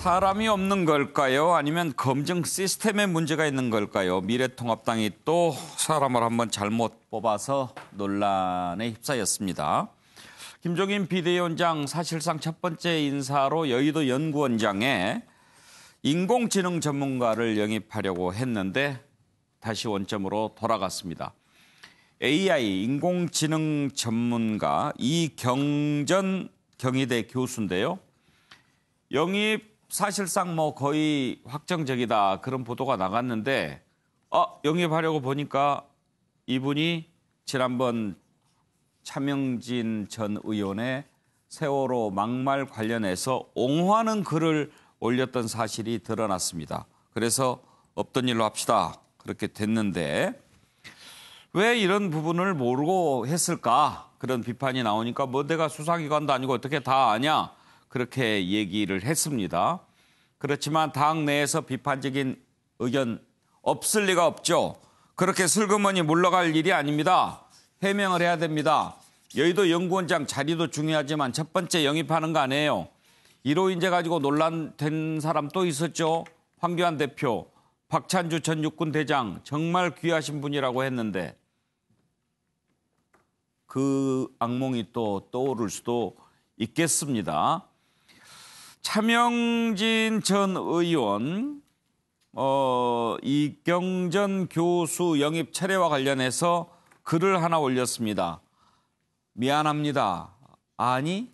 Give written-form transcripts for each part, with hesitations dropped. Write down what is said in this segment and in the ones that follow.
사람이 없는 걸까요? 아니면 검증 시스템에 문제가 있는 걸까요? 미래통합당이 또 사람을 한번 잘못 뽑아서 논란에 휩싸였습니다. 김종인 비대위원장 사실상 첫 번째 인사로 여의도 연구원장에 인공지능 전문가를 영입하려고 했는데 다시 원점으로 돌아갔습니다. AI 인공지능 전문가 이경전 경희대 교수인데요. 영입 사실상 뭐 거의 확정적이다 그런 보도가 나갔는데 영입하려고 보니까 이분이 지난번 차명진 전 의원의 세월호 막말 관련해서 옹호하는 글을 올렸던 사실이 드러났습니다. 그래서 없던 일로 합시다 그렇게 됐는데 왜 이런 부분을 모르고 했을까? 그런 비판이 나오니까 뭐 내가 수사기관도 아니고 어떻게 다 아냐? 그렇게 얘기를 했습니다. 그렇지만 당 내에서 비판적인 의견 없을 리가 없죠. 그렇게 슬그머니 물러갈 일이 아닙니다. 해명을 해야 됩니다. 여의도 연구원장 자리도 중요하지만 첫 번째 영입하는 거 아니에요. 이로 인해 가지고 논란된 사람 또 있었죠. 황교안 대표, 박찬주 전 육군 대장 정말 귀하신 분이라고 했는데 그 악몽이 또 떠오를 수도 있겠습니다. 차명진 전 의원, 이경전 교수 영입 철회와 관련해서 글을 하나 올렸습니다. 미안합니다. 아니,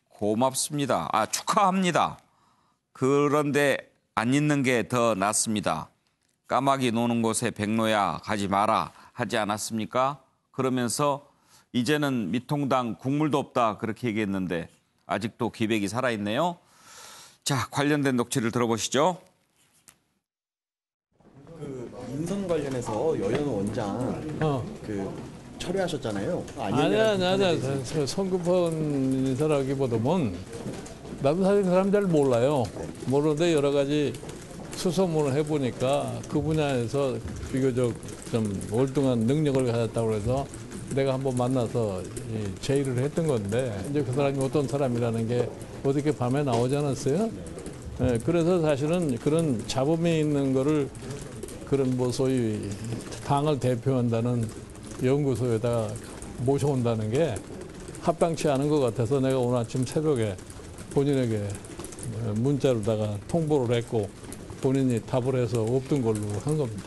고맙습니다. 축하합니다. 그런데 안 있는 게 더 낫습니다. 까마귀 노는 곳에 백로야 가지 마라 하지 않았습니까? 그러면서 이제는 미통당 국물도 없다 그렇게 얘기했는데 아직도 기백이 살아있네요. 자, 관련된 녹취를 들어보시죠. 그 인선 관련해서 여연 원장 철회하셨잖아요. 아니야. 성급한 인사라기보다는 나도 사실 그 사람 잘 몰라요. 모르는데 여러 가지 수소문을 해보니까 그 분야에서 비교적 좀 월등한 능력을 가졌다고 해서 내가 한번 만나서 제의를 했던 건데 이제 그 사람이 어떤 사람이라는 게 어떻게 밤에 나오지 않았어요? 네, 그래서 사실은 그런 자범이 있는 거를 그런 뭐 소위 당을 대표한다는 연구소에다가 모셔온다는 게 합당치 않은 것 같아서 내가 오늘 아침 새벽에 본인에게 문자로다가 통보를 했고 본인이 답을 해서 없던 걸로 한 겁니다.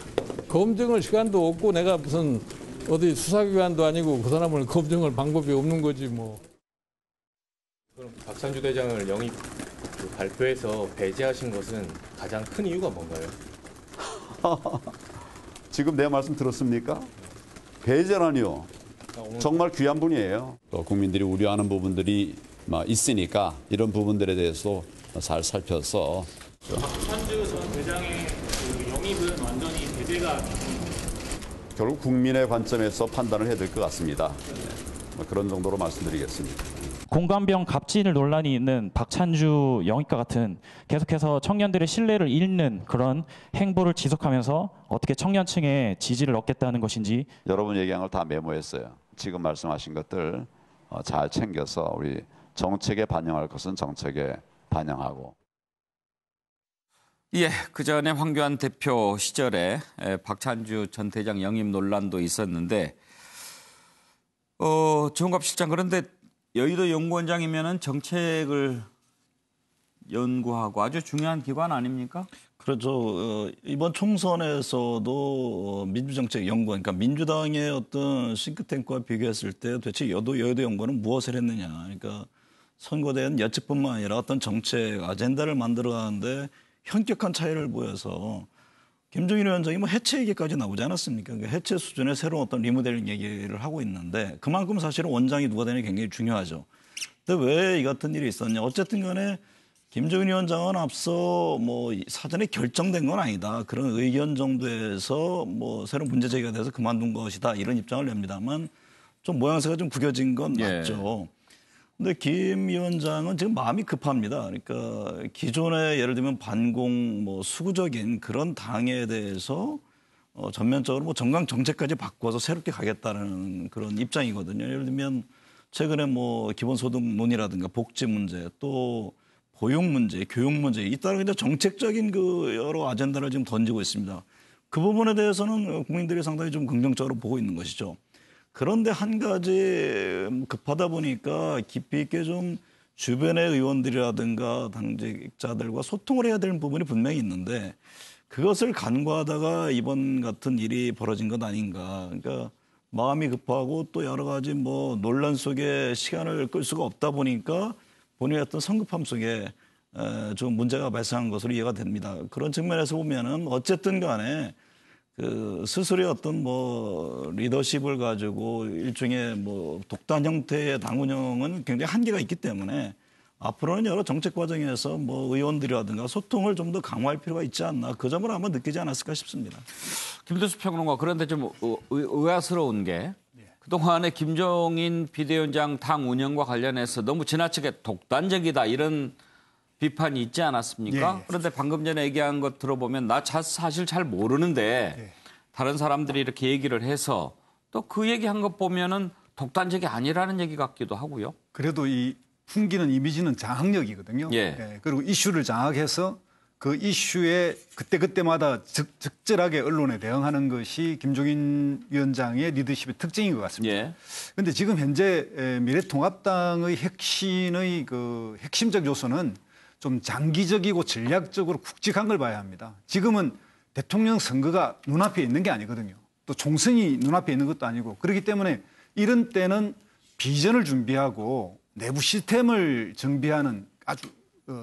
검증할 시간도 없고 내가 무슨 어디 수사기관도 아니고 그 사람을 검증할 방법이 없는 거지 뭐. 그럼 박찬주 대장을 영입 발표해서 배제하신 것은 가장 큰 이유가 뭔가요? 지금 내 말씀 들었습니까? 배제라니요. 정말 귀한 분이에요. 또 국민들이 우려하는 부분들이 있으니까 이런 부분들에 대해서 잘 살펴서. 박찬주 전 대장의 그 영입은 완전히 배제가 결국 국민의 관점에서 판단을 해야 될 것 같습니다. 그런 정도로 말씀드리겠습니다. 공관병 갑질 논란이 있는 박찬주 영입과 같은 계속해서 청년들의 신뢰를 잃는 그런 행보를 지속하면서 어떻게 청년층의 지지를 얻겠다는 것인지. 여러분 얘기한 걸 다 메모했어요. 지금 말씀하신 것들 잘 챙겨서 우리 정책에 반영할 것은 정책에 반영하고. 예, 그 전에 황교안 대표 시절에 박찬주 전 대장 영입 논란도 있었는데 정갑 실장 그런데 여의도 연구원장이면은 정책을 연구하고 아주 중요한 기관 아닙니까? 그렇죠. 이번 총선에서도 민주정책연구원, 그러니까 민주당의 어떤 싱크탱크와 비교했을 때 도대체 여의도 연구원은 무엇을 했느냐. 그러니까 선거대는 예측뿐만 아니라 어떤 정책 아젠다를 만들어가는데 현격한 차이를 보여서 김종인 위원장이 뭐 해체 얘기까지 나오지 않았습니까? 그러니까 해체 수준의 새로운 어떤 리모델링 얘기를 하고 있는데 그만큼 사실은 원장이 누가 되는 게 굉장히 중요하죠. 근데 왜 이 같은 일이 있었냐? 어쨌든 간에 김종인 위원장은 앞서 뭐 사전에 결정된 건 아니다. 그런 의견 정도에서 뭐 새로운 문제 제기가 돼서 그만둔 것이다. 이런 입장을 냅니다만 좀 모양새가 좀 구겨진 건 맞죠. 근데 김 위원장은 지금 마음이 급합니다. 그러니까 기존에 예를 들면 반공 뭐 수구적인 그런 당에 대해서 전면적으로 뭐 정강 정책까지 바꿔서 새롭게 가겠다는 그런 입장이거든요. 예를 들면 최근에 뭐 기본소득 논의라든가 복지 문제 또 고용 문제, 교육 문제 잇따라 이제 정책적인 그 여러 아젠다를 지금 던지고 있습니다. 그 부분에 대해서는 국민들이 상당히 좀 긍정적으로 보고 있는 것이죠. 그런데 한 가지 급하다 보니까 깊이 있게 좀 주변의 의원들이라든가 당직자들과 소통을 해야 되는 부분이 분명히 있는데 그것을 간과하다가 이번 같은 일이 벌어진 것 아닌가. 그러니까 마음이 급하고 또 여러 가지 뭐 논란 속에 시간을 끌 수가 없다 보니까 본인의 어떤 성급함 속에 좀 문제가 발생한 것으로 이해가 됩니다. 그런 측면에서 보면은 어쨌든 간에 그 스스로의 어떤 뭐 리더십을 가지고 일종의 뭐 독단 형태의 당 운영은 굉장히 한계가 있기 때문에 앞으로는 여러 정책 과정에서 뭐 의원들이라든가 소통을 좀 더 강화할 필요가 있지 않나 그 점을 아마 느끼지 않았을까 싶습니다. 김두수 평론가 그런데 좀 의아스러운 게 그동안에 김종인 비대위원장 당 운영과 관련해서 너무 지나치게 독단적이다 이런 비판이 있지 않았습니까? 예. 그런데 방금 전에 얘기한 것 들어보면 나 사실 잘 모르는데 다른 사람들이 이렇게 얘기를 해서 또 그 얘기한 것 보면은 독단적이 아니라는 얘기 같기도 하고요. 그래도 이 풍기는 이미지는 장악력이거든요. 예. 그리고 이슈를 장악해서 그 이슈에 그때그때마다 적절하게 언론에 대응하는 것이 김종인 위원장의 리더십의 특징인 것 같습니다. 그런데 지금 현재 미래통합당의 핵심의 그 핵심적 요소는 좀 장기적이고 전략적으로 굵직한 걸 봐야 합니다. 지금은 대통령 선거가 눈앞에 있는 게 아니거든요. 또 총선이 눈앞에 있는 것도 아니고 그렇기 때문에 이런 때는 비전을 준비하고 내부 시스템을 정비하는 아주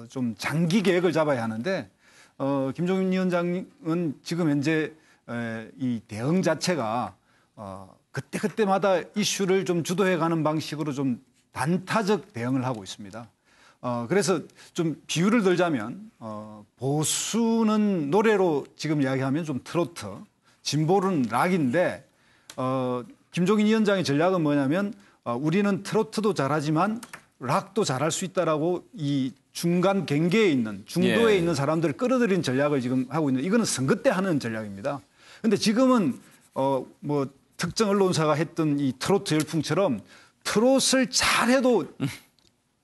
좀 장기 계획을 잡아야 하는데 김종인 위원장은 지금 현재 이 대응 자체가 그때그때마다 이슈를 좀 주도해가는 방식으로 좀 단타적 대응을 하고 있습니다. 그래서 좀 비유를 들자면 보수는 노래로 지금 이야기하면 좀 트로트, 진보는 락인데 김종인 위원장의 전략은 뭐냐면 우리는 트로트도 잘하지만 락도 잘할 수 있다라고 이 중간 경계에 있는 중도에 있는 사람들을 끌어들이는 전략을 지금 하고 있는 이거는 선거 때 하는 전략입니다. 그런데 지금은 뭐 특정 언론사가 했던 이 트로트 열풍처럼 트롯을 잘해도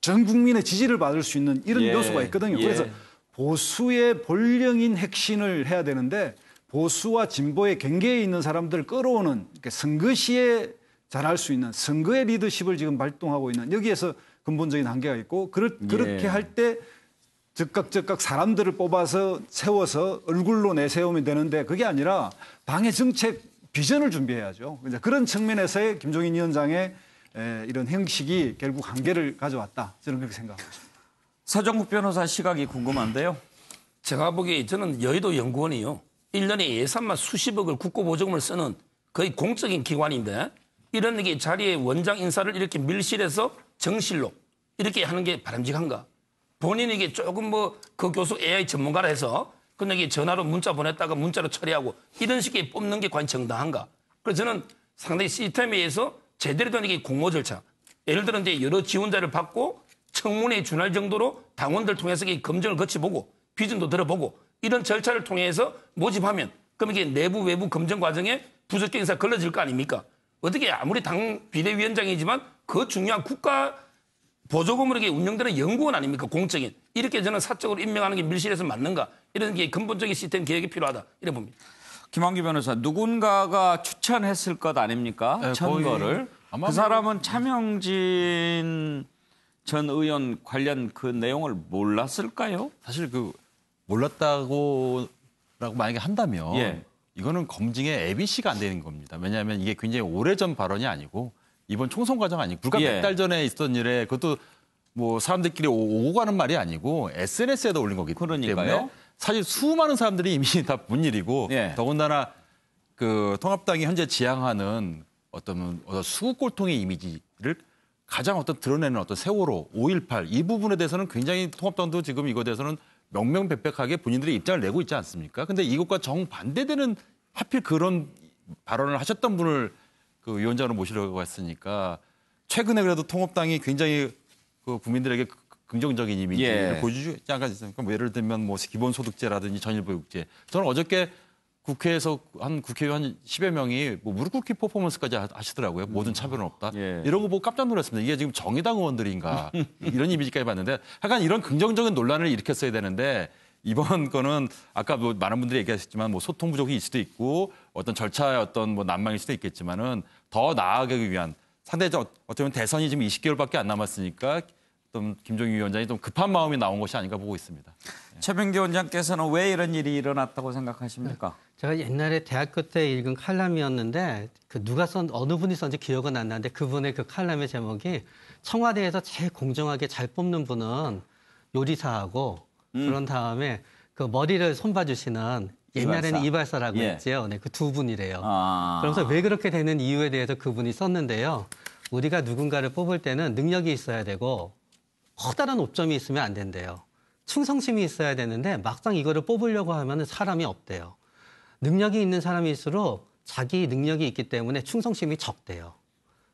전 국민의 지지를 받을 수 있는 이런 요소가 있거든요. 그래서 보수의 본령인 핵심을 해야 되는데 보수와 진보의 경계에 있는 사람들을 끌어오는 선거 시에 잘할 수 있는 선거의 리더십을 지금 발동하고 있는 여기에서 근본적인 한계가 있고 그렇게 할 때 즉각 사람들을 뽑아서 세워서 얼굴로 내세우면 되는데 그게 아니라 당의 정책 비전을 준비해야죠. 그런 측면에서의 김종인 위원장의 이런 형식이 결국 한계를 가져왔다. 저는 그렇게 생각하고 있습니다. 서정국 변호사 시각이 궁금한데요. 제가 보기에 저는 여의도 연구원이요. 1년에 예산만 수십억을 국고보조금을 쓰는 거의 공적인 기관인데 이런 게 자리에 원장 인사를 이렇게 밀실해서 정실로 이렇게 하는 게 바람직한가? 본인이 이게 조금 뭐 그 교수 AI 전문가라 해서 그냥 이게 전화로 문자 보냈다가 문자로 처리하고 이런 식의 뽑는 게 과연 정당한가? 그래서 저는 상당히 시스템에 의해서 제대로 된 이게 공모 절차. 예를 들어 이제 여러 지원자를 받고 청문회에 준할 정도로 당원들 통해서 검증을 거쳐보고 비전도 들어보고 이런 절차를 통해서 모집하면 그럼 이게 내부 외부 검증 과정에 부적격 인사 걸러질 거 아닙니까? 어떻게 아무리 당 비대위원장이지만 그 중요한 국가 보조금으로 이게 운영되는 연구원 아닙니까? 공적인. 이렇게 저는 사적으로 임명하는 게 밀실에서 맞는가? 이런 게 근본적인 시스템 개혁이 필요하다. 이래 봅니다. 김한규 변호사, 누군가가 추천했을 것 아닙니까? 천거를. 그 사람은 차명진 전 의원 관련 그 내용을 몰랐을까요? 사실 그 몰랐다고라고 만약에 한다면 이거는 검증의 ABC가 안 되는 겁니다. 왜냐하면 이게 굉장히 오래전 발언이 아니고 이번 총선 과정 아니고 불과 몇 달 전에 있었던 일에 그것도 뭐 사람들끼리 오고 가는 말이 아니고 SNS에도 올린 거기 때문에 사실 수많은 사람들이 이미 다 본 일이고 더군다나 그 통합당이 현재 지향하는 어떤 수국골통의 이미지를 가장 어떤 드러내는 어떤 세월호, 5.18 이 부분에 대해서는 굉장히 통합당도 지금 이거에 대해서는 명명백백하게 본인들의 입장을 내고 있지 않습니까? 근데 이것과 정반대되는 하필 그런 발언을 하셨던 분을 그 위원장으로 모시려고 했으니까 최근에 그래도 통합당이 굉장히 그 국민들에게 긍정적인 이미지를 보여주지 않았습니까? 뭐 예를 들면 뭐 기본소득제라든지 전일보육제. 저는 어저께 국회에서 한 국회의원 한 10여 명이 뭐 무릎 꿇기 퍼포먼스까지 하시더라고요. 모든 차별은 없다. 예. 이런 거 보고 깜짝 놀랐습니다. 이게 지금 정의당 의원들인가 이런 이미지까지 봤는데 약간 이런 긍정적인 논란을 일으켰어야 되는데 이번 거는 아까 뭐 많은 분들이 얘기하셨지만 뭐 소통 부족이 있을 수도 있고 어떤 절차의 어떤 뭐 난망일 수도 있겠지만은 더 나아가기 위한 상대적 어쩌면 대선이 지금 20개월밖에 안 남았으니까 좀 김종인 위원장이 좀 급한 마음이 나온 것이 아닌가 보고 있습니다. 최병기 원장께서는 왜 이런 일이 일어났다고 생각하십니까? 제가 옛날에 대학교 때 읽은 칼럼이었는데 그 누가 어느 분이 썼는지 기억은 안 나는데 그분의 그 칼럼의 제목이 청와대에서 제일 공정하게 잘 뽑는 분은 요리사하고 그런 다음에 그 머리를 손봐주시는 옛날에는 이발사라고 예. 했지요. 네, 그 두 분이래요. 아. 그러면서 왜 그렇게 되는 이유에 대해서 그분이 썼는데요. 우리가 누군가를 뽑을 때는 능력이 있어야 되고 커다란 오점이 있으면 안 된대요. 충성심이 있어야 되는데 막상 이거를 뽑으려고 하면 사람이 없대요. 능력이 있는 사람일수록 자기 능력이 있기 때문에 충성심이 적대요.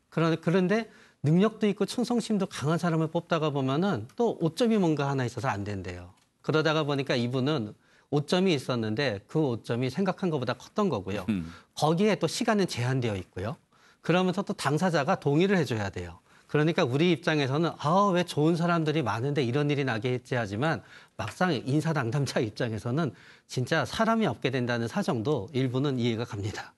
그런데 능력도 있고 충성심도 강한 사람을 뽑다가 보면은 또 오점이 뭔가 하나 있어서 안 된대요. 그러다가 보니까 이분은 오점이 있었는데 그 오점이 생각한 것보다 컸던 거고요. 거기에 또 시간은 제한되어 있고요. 그러면서 또 당사자가 동의를 해줘야 돼요. 그러니까 우리 입장에서는 왜 좋은 사람들이 많은데 이런 일이 나겠지 하지만 막상 인사 당담자 입장에서는 진짜 사람이 없게 된다는 사정도 일부는 이해가 갑니다.